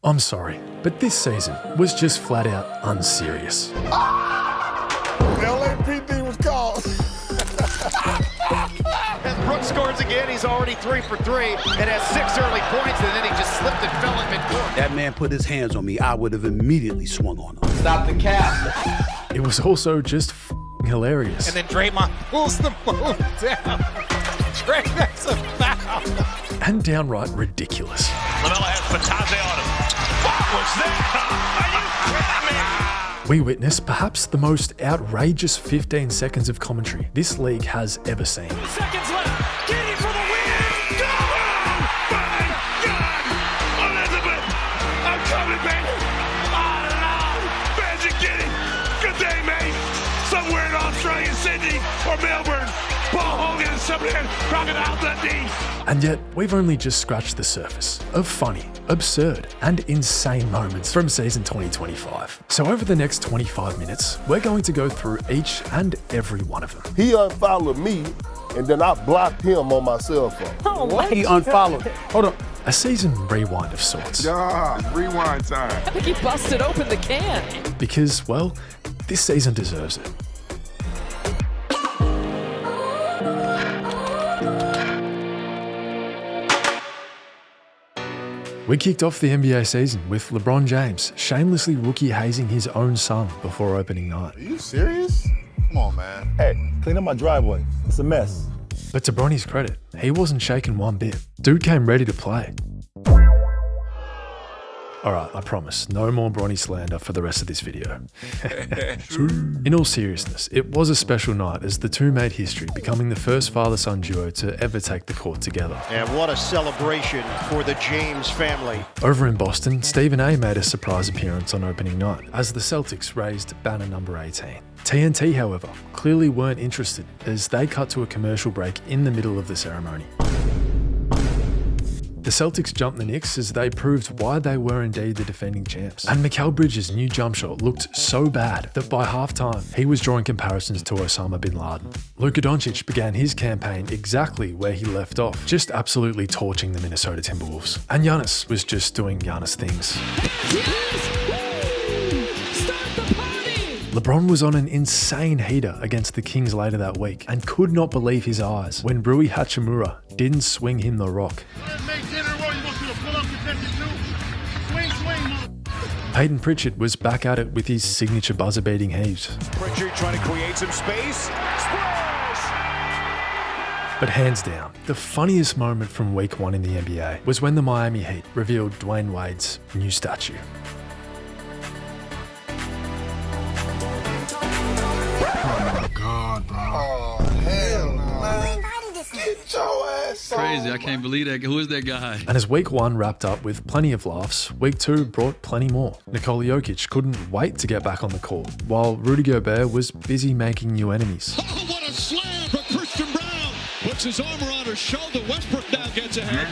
I'm sorry, but this season was just flat out unserious. LAPD was called. As Brooks scores again, he's already 3 for 3 and has 6 early points, and then he just slipped and fell in midcourt. That man put his hands on me, I would have immediately swung on him. Stop the cap. It was also just hilarious. And then Draymond pulls the move down. Dray, that's a foul. And downright ridiculous. LaMelo has Patase on him. What was that? Are you kidding me? We witnessed perhaps the most outrageous 15 seconds of commentary this league has ever seen. 2 seconds left. Getting for the win. Go! My God! Elizabeth, I'm coming, baby. On and on. Magic Kitty. Good day, mate. Somewhere in Australia, Sydney, or Melbourne. Paul Hogan and somebody had Crocodile Dundee. And yet, we've only just scratched the surface of funny, absurd, and insane moments from season 2025. So over the next 25 minutes, we're going to go through each and every one of them. He unfollowed me, and then I blocked him on my cell phone. Oh, what? He unfollowed. Hold on. A season rewind of sorts. Rewind time. I think he busted open the can. Because, well, this season deserves it. We kicked off the NBA season with LeBron James shamelessly rookie hazing his own son before opening night. Are you serious? Come on, man. Hey, clean up my driveway. It's a mess. But to Bronny's credit, he wasn't shaken one bit. Dude came ready to play. Alright, I promise, no more Bronny slander for the rest of this video. In all seriousness, it was a special night as the two made history, becoming the first father-son duo to ever take the court together. And what a celebration for the James family. Over in Boston, Stephen A made a surprise appearance on opening night as the Celtics raised banner number 18. TNT, however, clearly weren't interested as they cut to a commercial break in the middle of the ceremony. The Celtics jumped the Knicks as they proved why they were indeed the defending champs. And Mikal Bridges' new jump shot looked so bad that by halftime, he was drawing comparisons to Osama bin Laden. Luka Doncic began his campaign exactly where he left off, just absolutely torching the Minnesota Timberwolves. And Giannis was just doing Giannis things. LeBron was on an insane heater against the Kings later that week and could not believe his eyes when Rui Hachimura didn't swing him the rock. Peyton Pritchard was back at it with his signature buzzer-beating heaves. Pritchard trying to create some space. Splash! But hands down, the funniest moment from week 1 in the NBA was when the Miami Heat revealed Dwayne Wade's new statue. God, bro. Oh, hell no. Get your ass on. Crazy, I can't believe that. Who is that guy? And as week 1 wrapped up with plenty of laughs, week 2 brought plenty more. Nikola Jokic couldn't wait to get back on the court, while Rudy Gobert was busy making new enemies. Oh, what a slam for Christian Brown. Puts his arm around her shoulder. Westbrook now gets ahead.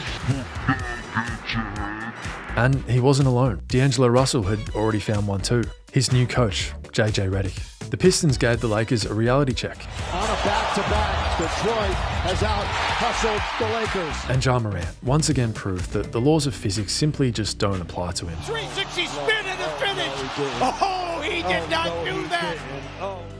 And he wasn't alone. D'Angelo Russell had already found one too. His new coach, JJ Redick. The Pistons gave the Lakers a reality check. On a back-to-back, Detroit has out-hustled the Lakers. And Ja Morant once again proved that the laws of physics simply just don't apply to him. 360 spin and the finish. Oh, he did not do that.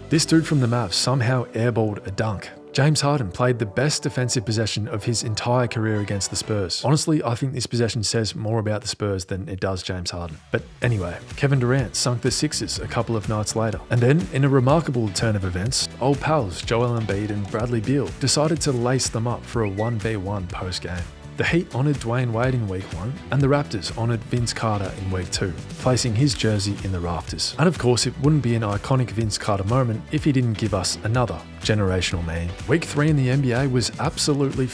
This dude from the Mavs somehow airballed a dunk. James Harden played the best defensive possession of his entire career against the Spurs. Honestly, I think this possession says more about the Spurs than it does James Harden. But anyway, Kevin Durant sunk the Sixers a couple of nights later. And then, in a remarkable turn of events, old pals Joel Embiid and Bradley Beal decided to lace them up for a 1v1 post-game. The Heat honoured Dwayne Wade in week 1, and the Raptors honoured Vince Carter in week 2, placing his jersey in the rafters. And of course, it wouldn't be an iconic Vince Carter moment if he didn't give us another generational meme. Week 3 in the NBA was absolutely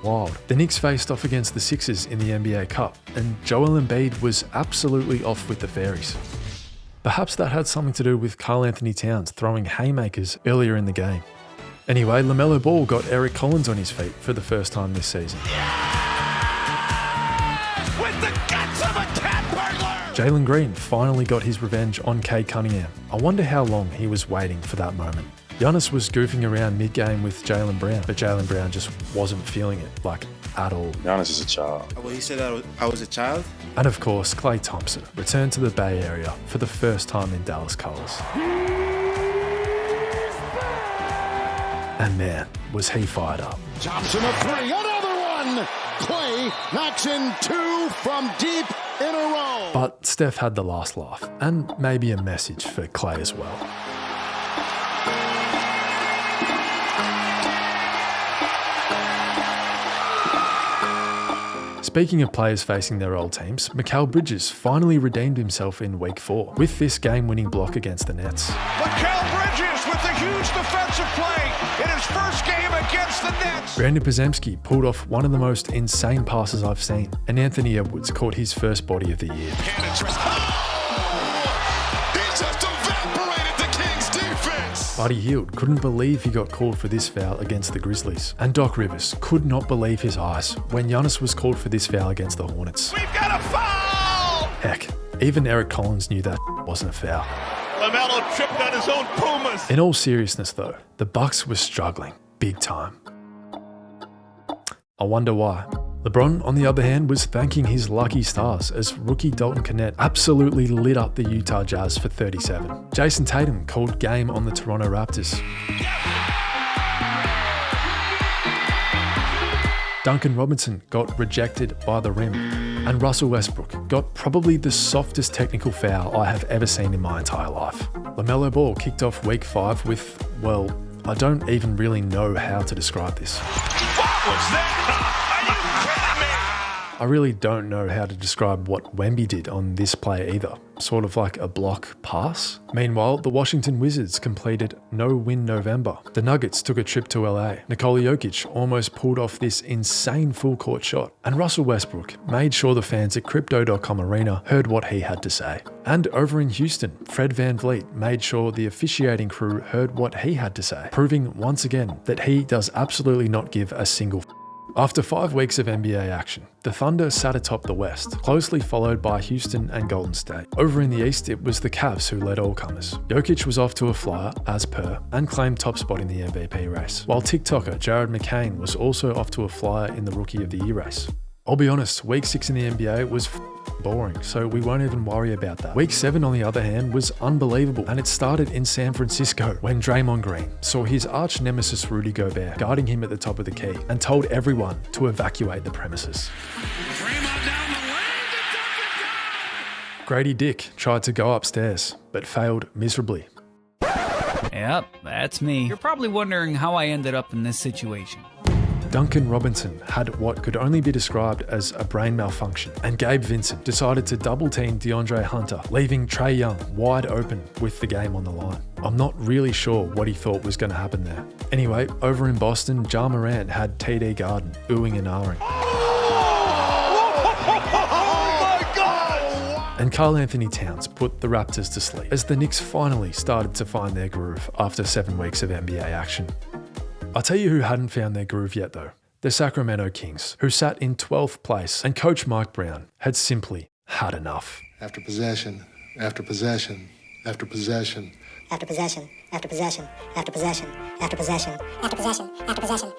wild. The Knicks faced off against the Sixers in the NBA Cup, and Joel Embiid was absolutely off with the fairies. Perhaps that had something to do with Karl Anthony Towns throwing haymakers earlier in the game. Anyway, LaMelo Ball got Eric Collins on his feet for the first time this season. With the guts of a cat burglar! Jalen Green finally got his revenge on Cade Cunningham. I wonder how long he was waiting for that moment. Giannis was goofing around mid-game with Jaylen Brown, but Jaylen Brown just wasn't feeling it, like at all. Giannis is a child. Well, he said I was a child? And of course, Klay Thompson returned to the Bay Area for the first time in Dallas colours. And man, was he fired up. Thompson a three, another one! Klay knocks in 2 from deep in a row. But Steph had the last laugh, and maybe a message for Klay as well. Speaking of players facing their old teams, Mikal Bridges finally redeemed himself in Week 4 with this game-winning block against the Nets. Mikal Bridges with the huge defensive play in his first game against the Nets. Brandon Podziemski pulled off one of the most insane passes I've seen, and Anthony Edwards caught his first body of the year. Buddy Hield couldn't believe he got called for this foul against the Grizzlies. And Doc Rivers could not believe his eyes when Giannis was called for this foul against the Hornets. We've got a foul! Heck, even Eric Collins knew that wasn't a foul. LaMelo tripped on his own Pumas. In all seriousness though, the Bucks were struggling big time. I wonder why. LeBron, on the other hand, was thanking his lucky stars as rookie Dalton Knecht absolutely lit up the Utah Jazz for 37. Jason Tatum called game on the Toronto Raptors. Duncan Robinson got rejected by the rim. And Russell Westbrook got probably the softest technical foul I have ever seen in my entire life. LaMelo Ball kicked off Week 5 with, well, I don't even really know how to describe this. What was that? I really don't know how to describe what Wemby did on this play either. Sort of like a block pass. Meanwhile, the Washington Wizards completed no-win November. The Nuggets took a trip to LA. Nikola Jokic almost pulled off this insane full-court shot. And Russell Westbrook made sure the fans at Crypto.com Arena heard what he had to say. And over in Houston, Fred VanVleet made sure the officiating crew heard what he had to say, proving once again that he does absolutely not give a single After 5 weeks of NBA action, the Thunder sat atop the West, closely followed by Houston and Golden State. Over in the East, it was the Cavs who led all comers. Jokic was off to a flyer, as per, and claimed top spot in the MVP race, while TikToker Jared McCain was also off to a flyer in the Rookie of the Year race. I'll be honest, Week 6 in the NBA was boring, so we won't even worry about that. Week 7, on the other hand, was unbelievable, and it started in San Francisco when Draymond Green saw his arch nemesis Rudy Gobert guarding him at the top of the key and told everyone to evacuate the premises. Grady Dick tried to go upstairs, but failed miserably. Yep, that's me. You're probably wondering how I ended up in this situation. Duncan Robinson had what could only be described as a brain malfunction, and Gabe Vincent decided to double-team DeAndre Hunter, leaving Trae Young wide open with the game on the line. I'm not really sure what he thought was going to happen there. Anyway, over in Boston, Ja Morant had TD Garden oohing and ahhing. And Karl Anthony Towns put the Raptors to sleep as the Knicks finally started to find their groove after 7 weeks of NBA action. I'll tell you who hadn't found their groove yet though. The Sacramento Kings, who sat in 12th place, and coach Mike Brown had simply had enough. After possession, after possession, after possession. After possession, after possession, after possession, after possession, after possession, after possession,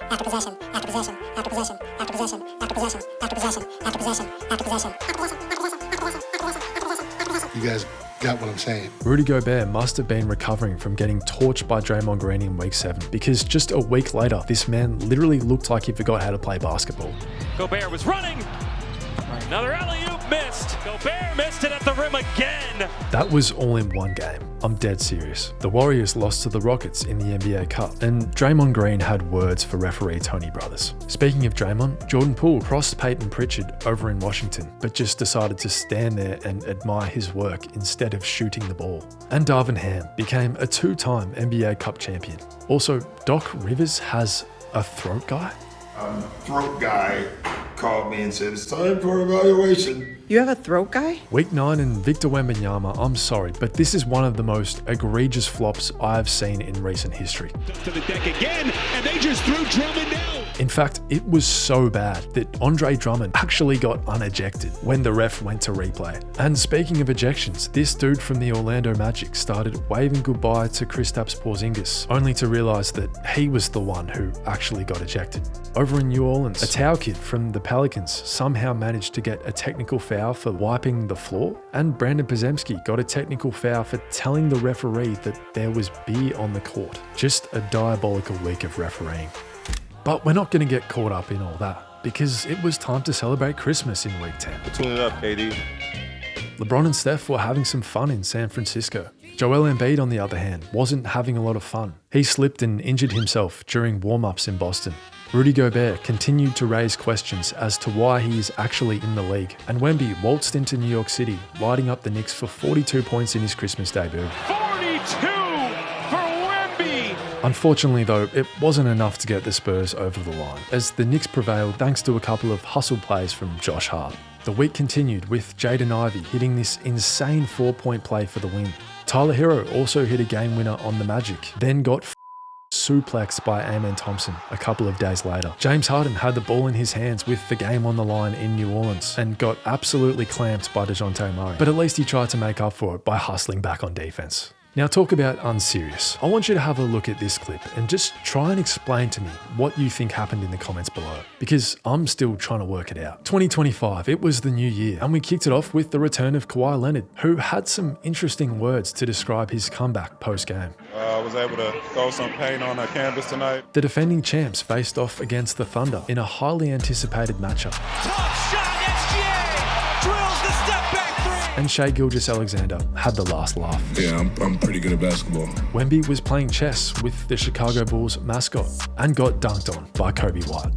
after possession, after possession, after possession, after possession, after possession, after possession, after possession, after possession, after possession. You guys got what I'm saying. Rudy Gobert must have been recovering from getting torched by Draymond Green in Week 7, because just a week later, this man literally looked like he forgot how to play basketball. Gobert was running. Another alley-oop missed. Gobert missed it at the rim again. That was all in one game. I'm dead serious. The Warriors lost to the Rockets in the NBA Cup, and Draymond Green had words for referee Tony Brothers. Speaking of Draymond, Jordan Poole crossed Peyton Pritchard over in Washington, but just decided to stand there and admire his work instead of shooting the ball. And Darvin Ham became a 2-time NBA Cup champion. Also, Doc Rivers has a throat guy? Throat guy called me and said, it's time for evaluation. You have a throat guy? Week 9 and Victor Wembanyama, I'm sorry, but this is one of the most egregious flops I've seen in recent history. To the deck again, and they just threw Drummond out. In fact, it was so bad that Andre Drummond actually got unejected when the ref went to replay. And speaking of ejections, this dude from the Orlando Magic started waving goodbye to Kristaps Porzingis, only to realize that he was the one who actually got ejected. Over in New Orleans, a Tau kid from the Pelicans somehow managed to get a technical foul for wiping the floor, and Brandon Podziemski got a technical foul for telling the referee that there was beer on the court. Just a diabolical week of refereeing. But we're not going to get caught up in all that, because it was time to celebrate Christmas in week 10. Tune it up, KD. LeBron and Steph were having some fun in San Francisco. Joel Embiid, on the other hand, wasn't having a lot of fun. He slipped and injured himself during warm-ups in Boston. Rudy Gobert continued to raise questions as to why he is actually in the league, and Wemby waltzed into New York City, lighting up the Knicks for 42 points in his Christmas debut. 42 for Wemby! Unfortunately though, it wasn't enough to get the Spurs over the line, as the Knicks prevailed thanks to a couple of hustle plays from Josh Hart. The week continued with Jaden Ivey hitting this insane 4-point play for the win. Tyler Hero also hit a game winner on the Magic, then got suplexed by Amen Thompson a couple of days later. James Harden had the ball in his hands with the game on the line in New Orleans and got absolutely clamped by DeJounte Murray, but at least he tried to make up for it by hustling back on defense. Now talk about unserious. I want you to have a look at this clip and just try and explain to me what you think happened in the comments below, because I'm still trying to work it out. 2025, it was the new year, and we kicked it off with the return of Kawhi Leonard, who had some interesting words to describe his comeback post-game. I was able to throw some paint on a canvas tonight. The defending champs faced off against the Thunder in a highly anticipated matchup. Top shot, SGA drills the step back three. And Shai Gilgeous-Alexander had the last laugh. Yeah, I'm pretty good at basketball. Wemby was playing chess with the Chicago Bulls mascot and got dunked on by Kobe White.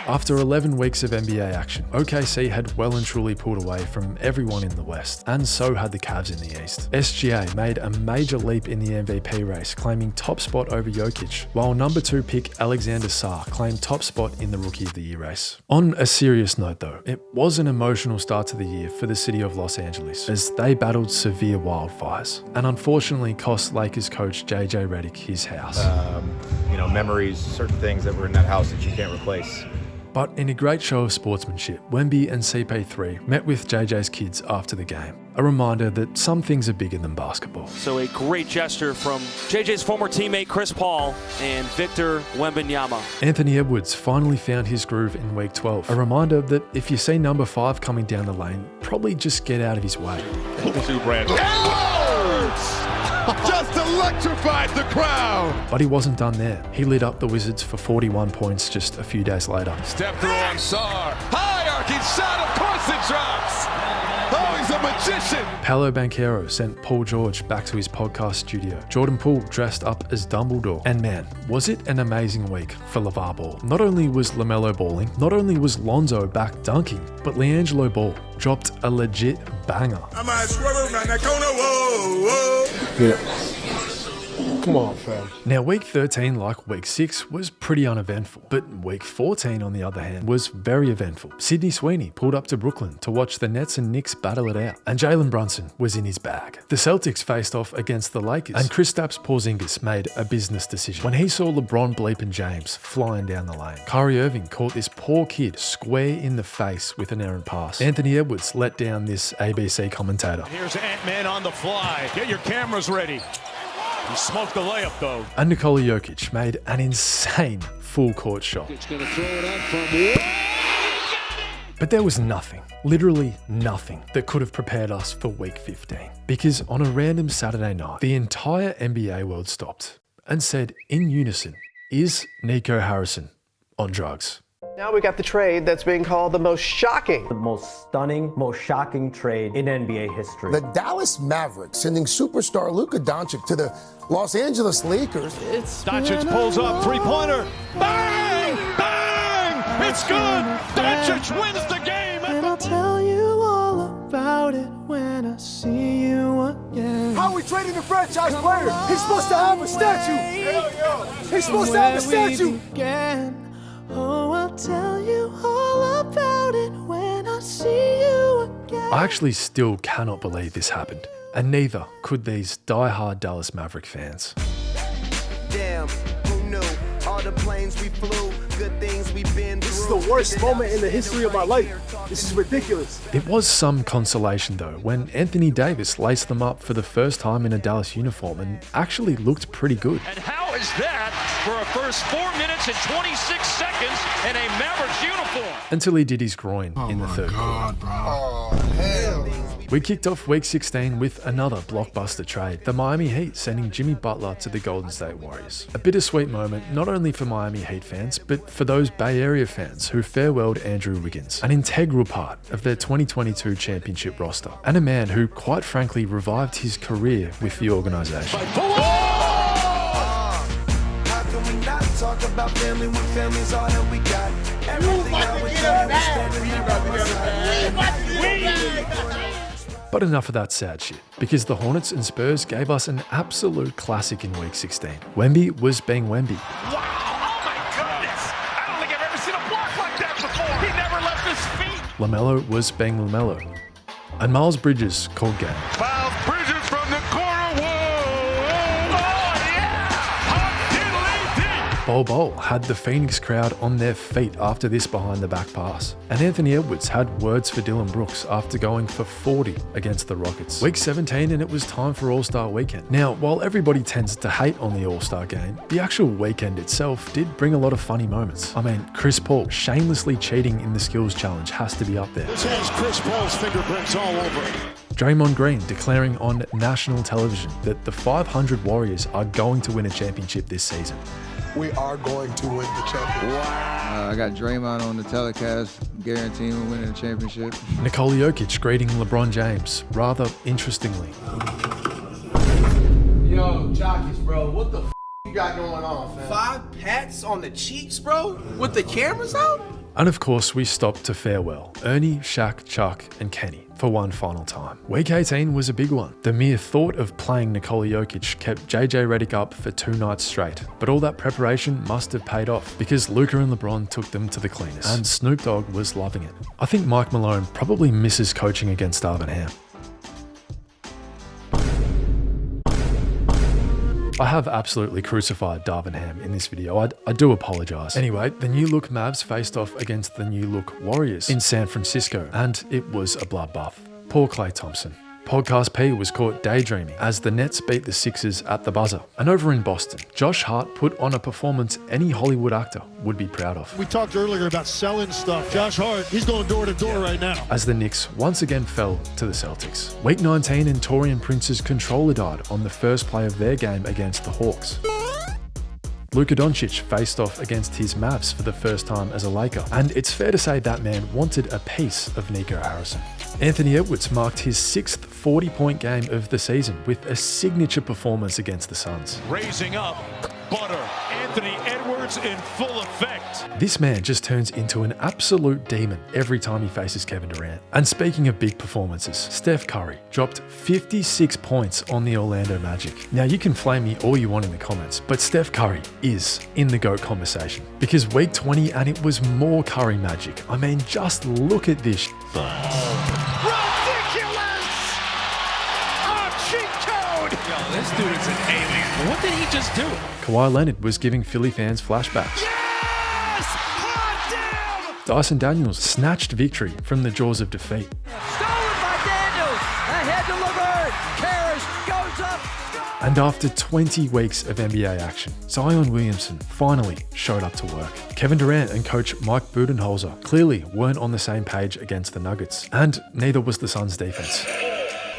After 11 weeks of NBA action, OKC had well and truly pulled away from everyone in the West, and so had the Cavs in the East. SGA made a major leap in the MVP race, claiming top spot over Jokic, while number 2 pick Alexander Sarr claimed top spot in the Rookie of the Year race. On a serious note though, it was an emotional start to the year for the city of Los Angeles, as they battled severe wildfires, and unfortunately cost Lakers coach JJ Redick his house. Memories, certain things that were in that house that you can't replace. But in a great show of sportsmanship, Wemby and CP3 met with JJ's kids after the game. A reminder that some things are bigger than basketball. So a great gesture from JJ's former teammate Chris Paul and Victor Wembanyama. Anthony Edwards finally found his groove in week 12. A reminder that if you see number 5 coming down the lane, probably just get out of his way. Just electrified the crowd. But he wasn't done there. He lit up the Wizards for 41 points just a few days later. Step through on Sarr. High arcing shot, of course it drops. Oh, he's a magician. Paolo Banchero sent Paul George back to his podcast studio. Jordan Poole dressed up as Dumbledore. And man, was it an amazing week for LeVar Ball. Not only was LaMelo balling, not only was Lonzo back dunking, but LiAngelo Ball dropped a legit banger. I might swerve around that corner, whoa. Yeah. Come on, fam. Now, week 13, like week 6, was pretty uneventful, but week 14, on the other hand, was very eventful. Sydney Sweeney pulled up to Brooklyn to watch the Nets and Knicks battle it out, and Jalen Brunson was in his bag. The Celtics faced off against the Lakers, and Kristaps Porzingis made a business decision when he saw LeBron bleeping James flying down the lane. Kyrie Irving caught this poor kid square in the face with an errant pass. Anthony Edwards let down this ABC commentator. Here's Ant-Man on the fly. Get your cameras ready. He smoked the layup, though. And Nikola Jokic made an insane full-court shot. It's going to throw it up from... But there was nothing, literally nothing, that could have prepared us for week 15. Because on a random Saturday night, the entire NBA world stopped and said in unison, is Nico Harrison on drugs? Now we got the trade that's being called the most shocking. The most stunning, most shocking trade in NBA history. The Dallas Mavericks sending superstar Luka Doncic to the Los Angeles Lakers. Doncic pulls up, three-pointer. Bang! Bang! It's good! Doncic wins the game! And I'll tell you all about it when I see you again. How are we trading the franchise player? He's supposed to have a statue. He's supposed to have a statue. Oh, I'll tell you all about it when I see you again. I actually still cannot believe this happened, and neither could these die-hard Dallas Maverick fans. Damn, who knew? All the planes we flew, good things we've been through. This is the worst moment in the history of my life. This is ridiculous. It was some consolation though when Anthony Davis laced them up for the first time in a Dallas uniform and actually looked pretty good. And how is that for a first 4 minutes and 26 seconds in a Mavericks uniform? Until he did his groin in the third quarter. Oh, hell. We kicked off week 16 with another blockbuster trade, the Miami Heat sending Jimmy Butler to the Golden State Warriors. A bittersweet moment not only for Miami Heat fans, but for those Bay Area fans who farewelled Andrew Wiggins, an integral part of their 2022 championship roster, and a man who quite frankly revived his career with the organization. How can we not talk about family when family's all that we got? Everything I would But enough of that sad shit, because the Hornets and Spurs gave us an absolute classic in week 16. Wemby was being Wemby. Wow, oh my goodness! I don't think I've ever seen a block like that before. He never left his feet. LaMelo was being LaMelo. And Miles Bridges called game. Miles Bridges from the corner. Whoa! Oh, yeah! Hot diddly-dee! Bol Bol had the Phoenix crowd on their feet after this behind the back pass. And Anthony Edwards had words for Dylan Brooks after going for 40 against the Rockets. Week 17 and it was time for All-Star Weekend. Now, while everybody tends to hate on the All-Star game, the actual weekend itself did bring a lot of funny moments. I mean, Chris Paul shamelessly cheating in the skills challenge has to be up there. This has Chris Paul's fingerprints all over it. Draymond Green declaring on national television that the 500 Warriors are going to win a championship this season. We are going to win the championship. I got Draymond on the telecast, guaranteeing we're winning the championship. Nikola Jokic greeting LeBron James, rather interestingly. Yo, Jockeys, bro, what the you got going on, fam? 5 pats on the cheeks, bro? With the cameras out? And of course, we stopped to farewell Ernie, Shaq, Chuck, and Kenny for one final time. Week 18 was a big one. The mere thought of playing Nikola Jokic kept JJ Redick up for 2 nights straight. But all that preparation must have paid off because Luka and LeBron took them to the cleaners. And Snoop Dogg was loving it. I think Mike Malone probably misses coaching against Darvin Ham. I have absolutely crucified Darvin Ham in this video. I do apologise. Anyway, the new look Mavs faced off against the new look Warriors in San Francisco, and it was a bloodbath. Poor Klay Thompson. Podcast P was caught daydreaming as the Nets beat the Sixers at the buzzer. And over in Boston, Josh Hart put on a performance any Hollywood actor would be proud of. We talked earlier about selling stuff. Josh Hart, he's going door to door right now. As the Knicks once again fell to the Celtics. Week 19 and Torian Prince's controller died on the first play of their game against the Hawks. Luka Doncic faced off against his Mavs for the first time as a Laker, and it's fair to say that man wanted a piece of Nico Harrison. Anthony Edwards marked his 6th 40-point game of the season with a signature performance against the Suns. Raising up, Butler, Anthony Edwards in full effect. This man just turns into an absolute demon every time he faces Kevin Durant. And speaking of big performances, Steph Curry dropped 56 points on the Orlando Magic. Now you can flame me all you want in the comments, but Steph Curry is in the GOAT conversation. Because week 20 and it was more Curry magic. I mean, just look at this. This dude is an alien. What did he just do? Kawhi Leonard was giving Philly fans flashbacks. Yes! Hot damn! Dyson Daniels snatched victory from the jaws of defeat. Stolen by Daniels. Ahead to LeVert. Karras goes up. And after 20 weeks of NBA action, Zion Williamson finally showed up to work. Kevin Durant and coach Mike Budenholzer clearly weren't on the same page against the Nuggets, and neither was the Suns' defense.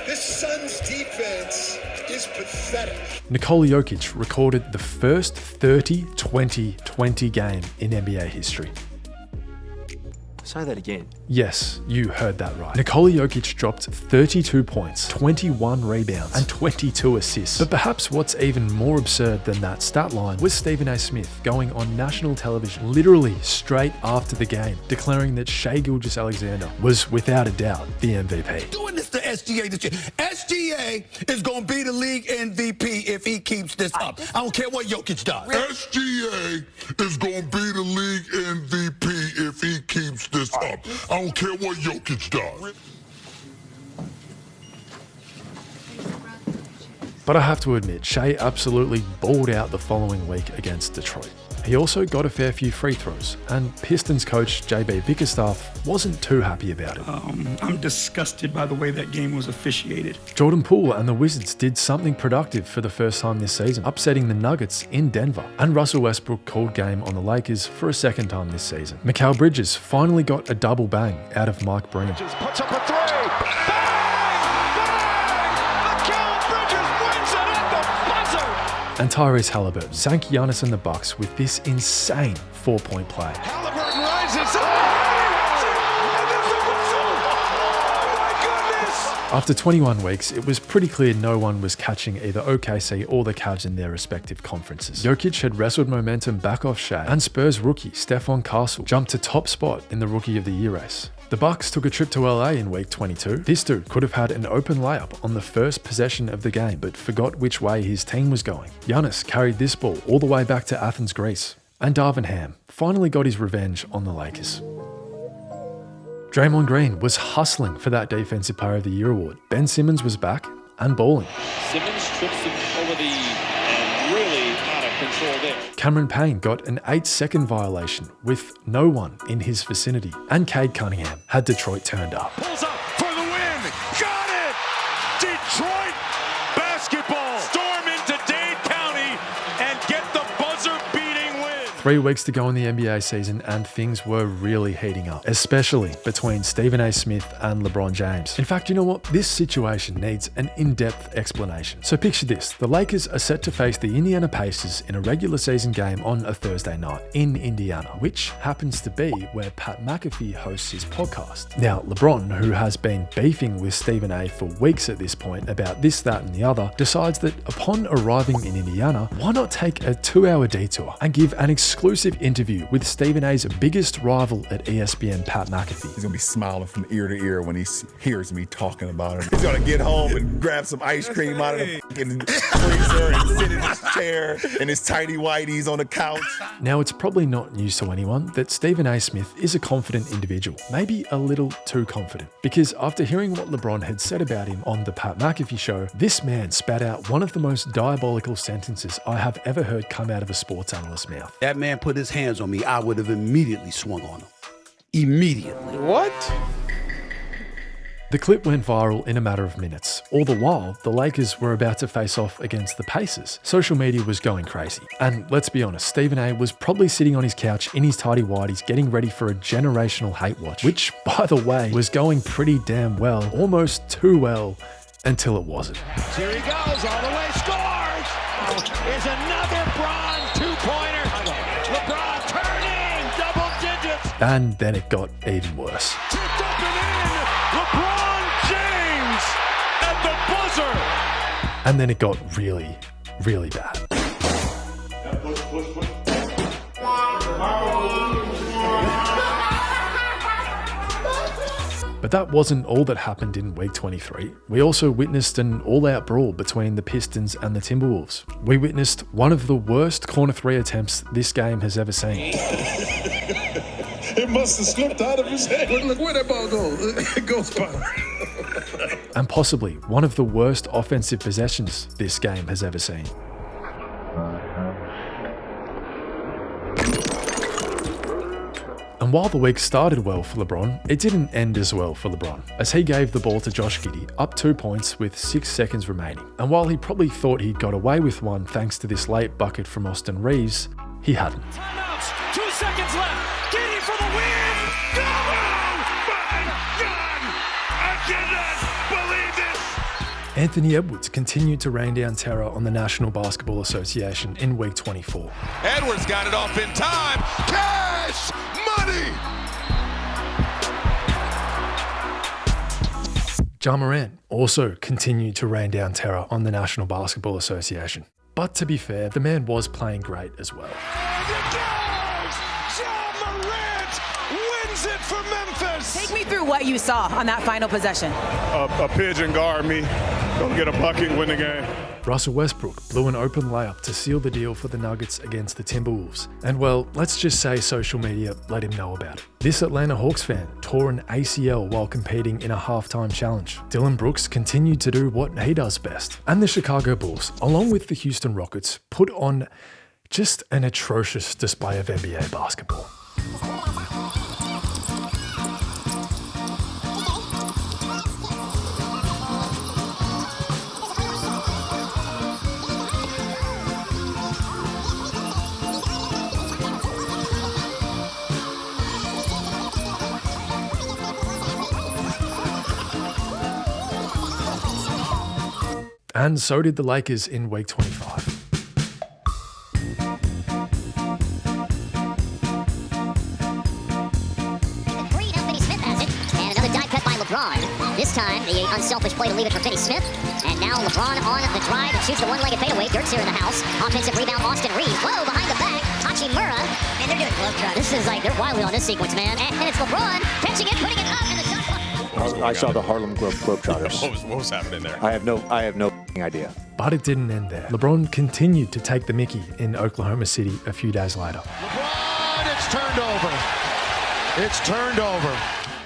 This Suns defense is pathetic. Nikola Jokic recorded the first 30-20-20 game in NBA history. Say that again. Yes, you heard that right. Nikola Jokic dropped 32 points, 21 rebounds, and 22 assists. But perhaps what's even more absurd than that stat line was Stephen A. Smith going on national television literally straight after the game, declaring that Shai Gilgeous-Alexander was without a doubt the MVP. Doing this to SGA this year. SGA is going to be the league MVP if he keeps this up. I don't care what Jokic does. SGA is going to be the league MVP if he keeps this up. I don't care what Jokic does. But I have to admit, Shea absolutely balled out the following week against Detroit. He also got a fair few free throws, and Pistons coach JB Bickerstaff wasn't too happy about it. I'm disgusted by the way that game was officiated. Jordan Poole and the Wizards did something productive for the first time this season, upsetting the Nuggets in Denver. And Russell Westbrook called game on the Lakers for a second time this season. Mikal Bridges finally got a double bang out of Mike Breen. Puts up a three. And Tyrese Halliburton sank Giannis and the Bucks with this insane 4-point play. Halliburton rises up. Oh my goodness! After 21 weeks, it was pretty clear no one was catching either OKC or the Cavs in their respective conferences. Jokic had wrestled momentum back off Shea, and Spurs rookie Stephon Castle jumped to top spot in the Rookie of the Year race. The Bucks took a trip to LA in week 22. This dude could have had an open layup on the first possession of the game, but forgot which way his team was going. Giannis carried this ball all the way back to Athens, Greece. And Darvin Ham finally got his revenge on the Lakers. Draymond Green was hustling for that Defensive Player of the Year award. Ben Simmons was back and balling. Simmons trips him over the and really out of control there. Cameron Payne got an 8-second violation with no one in his vicinity. And Cade Cunningham had Detroit turned up. Pulls up for the win. Got it! Detroit basketball. Storm into Dade County and get the buzzer-beating win. 3 weeks to go in the NBA season and things were really heating up, especially between Stephen A. Smith and LeBron James. In fact, you know what? This situation needs an in-depth explanation. So picture this. The Lakers are set to face the Indiana Pacers in a regular season game on a Thursday night in Indiana, which happens to be where Pat McAfee hosts his podcast. Now, LeBron, who has been beefing with Stephen A. for weeks at this point about this, that, and the other, decides that upon arriving in Indiana, why not take a 2-hour detour and give an exclusive interview with Stephen A.'s biggest rival at ESPN, Pat McAfee. He's gonna be smiling from ear to ear when he hears me talking about him. He's gonna get home and grab some ice cream out of the freezer and sit in his chair and his tighty whities on the couch. Now, it's probably not news to anyone that Stephen A. Smith is a confident individual, maybe a little too confident, because after hearing what LeBron had said about him on the Pat McAfee show, this man spat out one of the most diabolical sentences I have ever heard come out of a sports analyst's mouth. That man put his hands on me, I would have immediately swung on him. Immediately. What? The clip went viral in a matter of minutes. All the while, the Lakers were about to face off against the Pacers. Social media was going crazy. And let's be honest, Stephen A. was probably sitting on his couch in his tidy whities getting ready for a generational hate watch, which, by the way, was going pretty damn well, almost too well, until it wasn't. Here he goes, all the way, scores! Is another Bron two-pointer. LeBron turning, double digits. And then it got even worse. Tipped up and in, LeBron James at the buzzer. And then it got really, really bad. But that wasn't all that happened in week 23. We also witnessed an all-out brawl between the Pistons and the Timberwolves. We witnessed one of the worst corner 3 attempts this game has ever seen. It must have slipped out of his head. Look where that ball goes. It goes by. And possibly one of the worst offensive possessions this game has ever seen. And while the week started well for LeBron, it didn't end as well for LeBron, as he gave the ball to Josh Giddey up 2 points with 6 seconds remaining. And while he probably thought he'd got away with one thanks to this late bucket from Austin Reeves, he hadn't. Timeouts, 2 seconds left. Giddey for the win. Go! My God! I cannot believe this. Anthony Edwards continued to rain down terror on the National Basketball Association in week 24. Edwards got it off in time. Cash! Money! Ja Morant also continued to rain down terror on the National Basketball Association. But to be fair, the man was playing great as well. Ja Morant wins it for Memphis! Take me through what you saw on that final possession. A pigeon guard me. Go get a bucket and win the game. Russell Westbrook blew an open layup to seal the deal for the Nuggets against the Timberwolves. And well, let's just say social media let him know about it. This Atlanta Hawks fan tore an ACL while competing in a halftime challenge. Dillon Brooks continued to do what he does best. And the Chicago Bulls, along with the Houston Rockets, put on just an atrocious display of NBA basketball. And so did the Lakers in week 25. Smith has it, and another dive cut by LeBron. This time, the unselfish play to leave it for Finney Smith. And now LeBron on the drive and shoots the one-legged fadeaway. Dirt's here in the house. Offensive rebound, Austin Reeves. Whoa, behind the back. Hachimura. Man, they're doing glove trap. This is like, they're wildly on this sequence, man. And it's LeBron catching it, putting it up, and the shot. I saw the Harlem Globetrotters. What was happening there? I have no idea. But it didn't end there. LeBron continued to take the mickey in Oklahoma City a few days later. LeBron, it's turned over. It's turned over.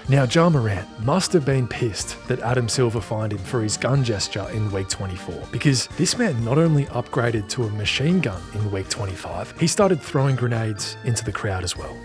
Now, Ja Morant must have been pissed that Adam Silver fined him for his gun gesture in week 24, because this man not only upgraded to a machine gun in week 25, he started throwing grenades into the crowd as well.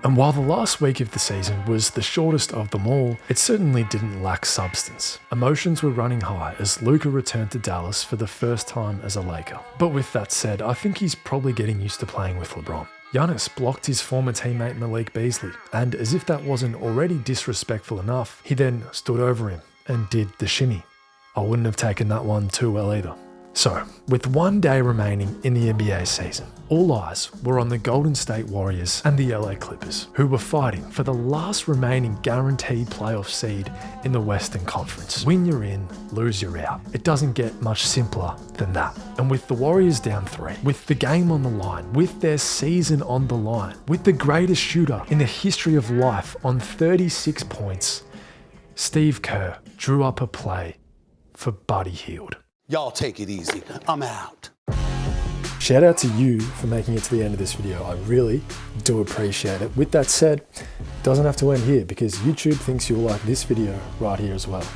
And while the last week of the season was the shortest of them all, it certainly didn't lack substance. Emotions were running high as Luka returned to Dallas for the first time as a Laker. But with that said, I think he's probably getting used to playing with LeBron. Giannis blocked his former teammate Malik Beasley, and as if that wasn't already disrespectful enough, he then stood over him and did the shimmy. I wouldn't have taken that one too well either. So, with 1 day remaining in the NBA season, all eyes were on the Golden State Warriors and the LA Clippers, who were fighting for the last remaining guaranteed playoff seed in the Western Conference. Win you're in, lose you're out. It doesn't get much simpler than that. And with the Warriors down 3, with the game on the line, with their season on the line, with the greatest shooter in the history of life on 36 points, Steve Kerr drew up a play for Buddy Hield. Y'all take it easy. I'm out. Shout out to you for making it to the end of this video. I really do appreciate it. With that said, it doesn't have to end here because YouTube thinks you'll like this video right here as well.